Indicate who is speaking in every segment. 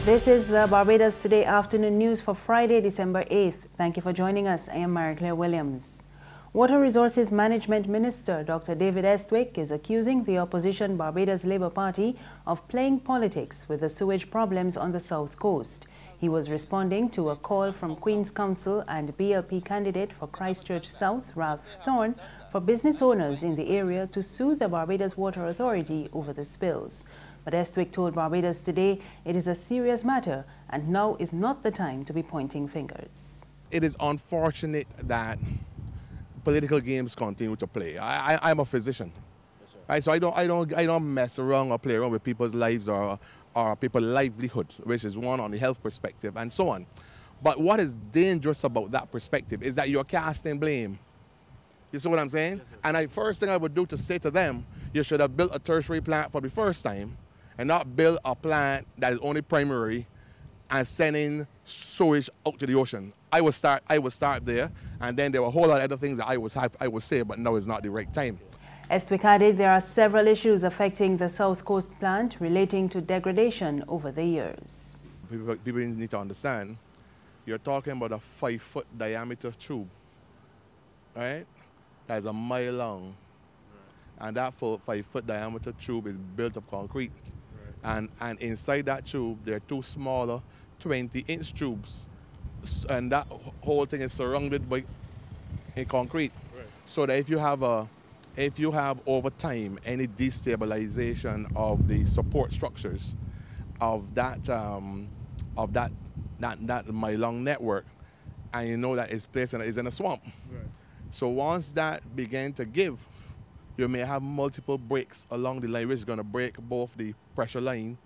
Speaker 1: This is the Barbados Today afternoon news for Friday, December 8th. Thank you for joining us. I am Mary Claire Williams. Water Resources Management Minister Dr. David Estwick is accusing the opposition Barbados Labour Party of playing politics with the sewage problems on the south coast. He was responding to a call from Queen's Counsel and BLP candidate for Christchurch South, Ralph Thorne, for business owners in the area to sue the Barbados Water Authority over the spills. But Estwick told Barbados Today it is a serious matter and now is not the time to be pointing fingers.
Speaker 2: It is unfortunate that political games continue to play. I'm a physician, right? So I don't mess around or play around with people's lives or people's livelihoods, which is one on the health perspective and so on. But what is dangerous about that perspective is that you're casting blame. You see what I'm saying? Yes, and the first thing I would do to say to them, you should have built a tertiary plant for the first time and not build a plant that is only primary and sending sewage out to the ocean. I would start there, and then there were a whole lot of other things that I would say, but now is not the right time.
Speaker 1: Estwick added there are several issues affecting the South Coast plant relating to degradation over the years.
Speaker 2: People need to understand, you're talking about a 5-foot diameter tube, right? That is a mile long. And that 5-foot diameter tube is built of concrete. Right. And inside that tube, there are two smaller 20-inch tubes. And that whole thing is surrounded by a concrete. Right. So that if you have over time any destabilization of the support structures of that mile-long network, and you know that it's placed is in a swamp. Right. So once that begins to give, you may have multiple breaks along the line, which is going to break both the pressure line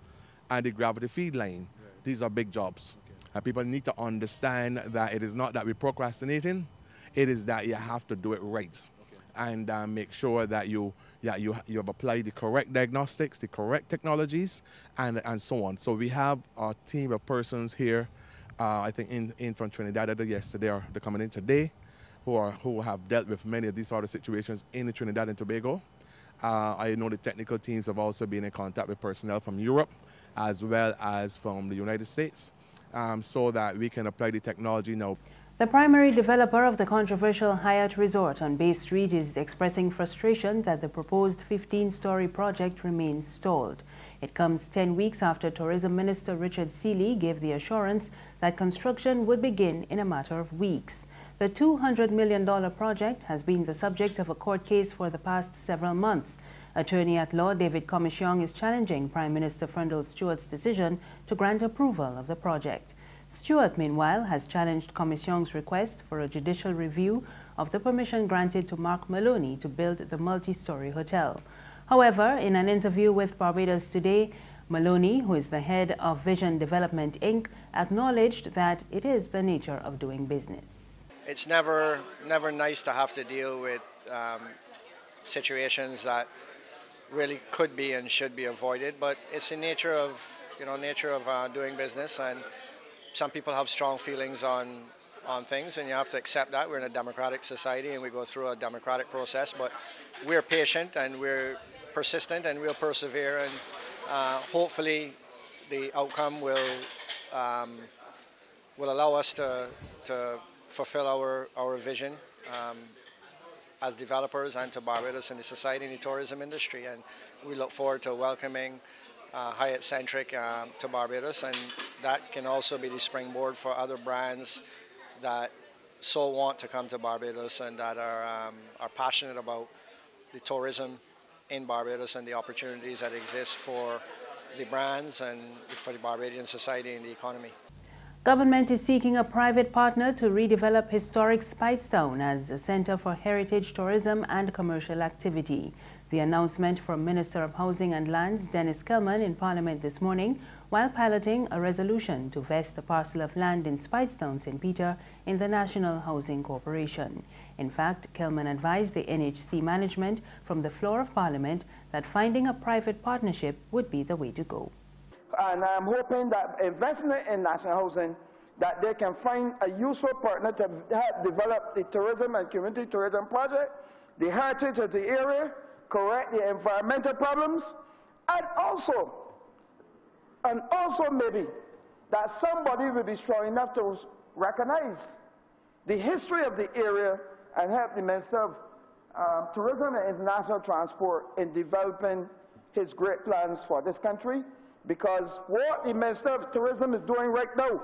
Speaker 2: and the gravity feed line. Right. These are big jobs. Okay. And people need to understand that it is not that we're procrastinating, it is that you have to do it right. Okay. And make sure that you have applied the correct diagnostics, the correct technologies, and so on. So we have a team of persons here, I think in from Trinidad yesterday, or they're coming in today, who have dealt with many of these sort of situations in Trinidad and Tobago. I know the technical teams have also been in contact with personnel from Europe as well as from the United States, so that we can apply the technology now.
Speaker 1: The primary developer of the controversial Hyatt Resort on Bay Street is expressing frustration that the proposed 15-story project remains stalled. It comes 10 weeks after Tourism Minister Richard Seeley gave the assurance that construction would begin in a matter of weeks. The $200 million project has been the subject of a court case for the past several months. Attorney at law David Comisiong is challenging Prime Minister Frundle Stewart's decision to grant approval of the project. Stewart, meanwhile, has challenged Comisiong's request for a judicial review of the permission granted to Mark Maloney to build the multi-story hotel. However, in an interview with Barbados Today, Maloney, who is the head of Vision Development Inc., acknowledged that it is the nature of doing business.
Speaker 3: It's never nice to have to deal with situations that really could be and should be avoided, but it's the nature of doing business, and some people have strong feelings on things, and you have to accept that. We're in a democratic society and we go through a democratic process, but we're patient and we're persistent and we'll persevere, and hopefully the outcome will allow us to fulfill our vision as developers and to Barbados and the society and the tourism industry. And we look forward to welcoming Hyatt-centric to Barbados, and that can also be the springboard for other brands that so want to come to Barbados and that are passionate about the tourism in Barbados and the opportunities that exist for the brands and for the Barbadian society and the economy.
Speaker 1: Government is seeking a private partner to redevelop historic Speightstown as a center for heritage tourism and commercial activity. The announcement from Minister of Housing and Lands Dennis Kelman in Parliament this morning while piloting a resolution to vest a parcel of land in Speightstown, St. Peter in the National Housing Corporation. In fact, Kelman advised the NHC management from the floor of Parliament that finding a private partnership would be the way to go.
Speaker 4: And I'm hoping that investment in national housing, that they can find a useful partner to help develop the tourism and community tourism project, the heritage of the area, correct the environmental problems, and also maybe that somebody will be strong enough to recognize the history of the area and help the Minister of Tourism and International Transport in developing his great plans for this country. Because what the Minister of Tourism is doing right now,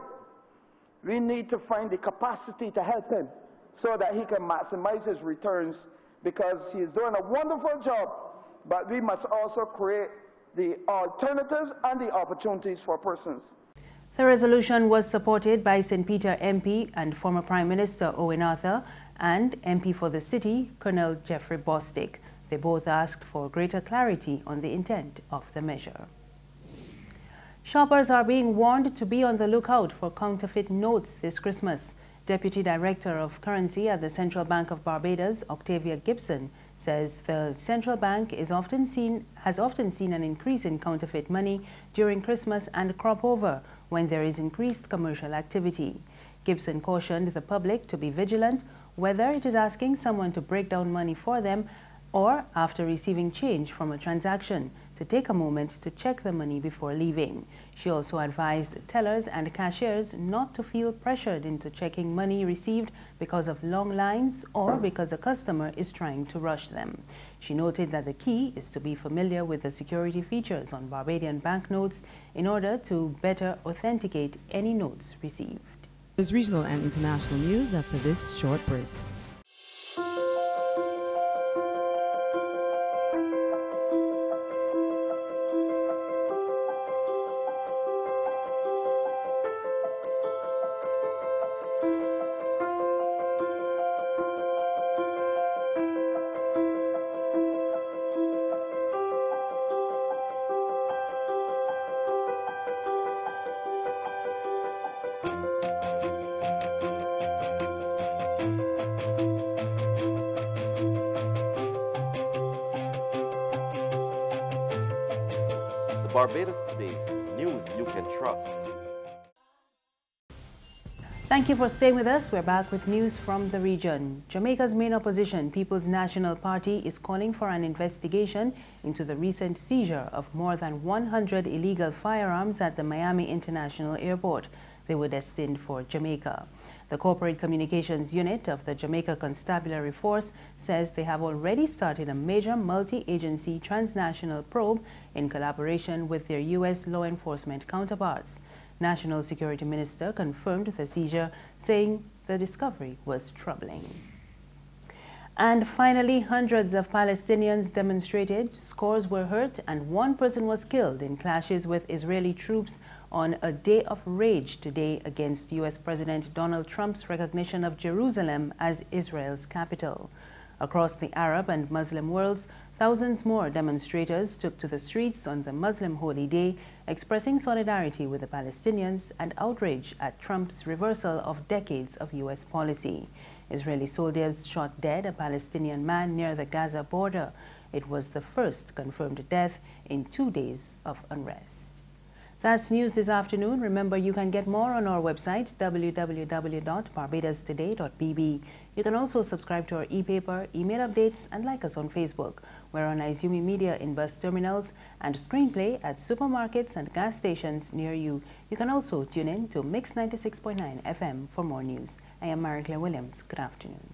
Speaker 4: we need to find the capacity to help him so that he can maximize his returns, because he is doing a wonderful job, but we must also create the alternatives and the opportunities for persons.
Speaker 1: The resolution was supported by St. Peter MP and former Prime Minister Owen Arthur and MP for the city, Colonel Jeffrey Bostick. They both asked for greater clarity on the intent of the measure. Shoppers are being warned to be on the lookout for counterfeit notes this Christmas. Deputy Director of Currency at the Central Bank of Barbados, Octavia Gibson, says the central bank has often seen an increase in counterfeit money during Christmas and crop over, when there is increased commercial activity. Gibson cautioned the public to be vigilant, whether it is asking someone to break down money for them or after receiving change from a transaction, to take a moment to check the money before leaving. She also advised tellers and cashiers not to feel pressured into checking money received because of long lines or because a customer is trying to rush them. She noted that the key is to be familiar with the security features on Barbadian banknotes in order to better authenticate any notes received.
Speaker 5: There's regional and international news after this short break.
Speaker 6: Barbados Today, news you can trust.
Speaker 1: Thank you for staying with us. We're back with news from the region. Jamaica's main opposition, People's National Party, is calling for an investigation into the recent seizure of more than 100 illegal firearms at the Miami International Airport. They were destined for Jamaica. The Corporate Communications Unit of the Jamaica Constabulary Force says they have already started a major multi-agency transnational probe in collaboration with their U.S. law enforcement counterparts. National Security Minister confirmed the seizure, saying the discovery was troubling. And finally, hundreds of Palestinians demonstrated, scores were hurt, and one person was killed in clashes with Israeli troops on a day of rage today against U.S. President Donald Trump's recognition of Jerusalem as Israel's capital. Across the Arab and Muslim worlds, thousands more demonstrators took to the streets on the Muslim holy day, expressing solidarity with the Palestinians and outrage at Trump's reversal of decades of U.S. policy. Israeli soldiers shot dead a Palestinian man near the Gaza border. It was the first confirmed death in 2 days of unrest. That's news this afternoon. Remember, you can get more on our website, www.barbadostoday.bb. You can also subscribe to our e-paper, email updates, and like us on Facebook. We're on Izumi Media in bus terminals and Screenplay at supermarkets and gas stations near you. You can also tune in to Mix 96.9 FM for more news. I am Mary Claire Williams. Good afternoon.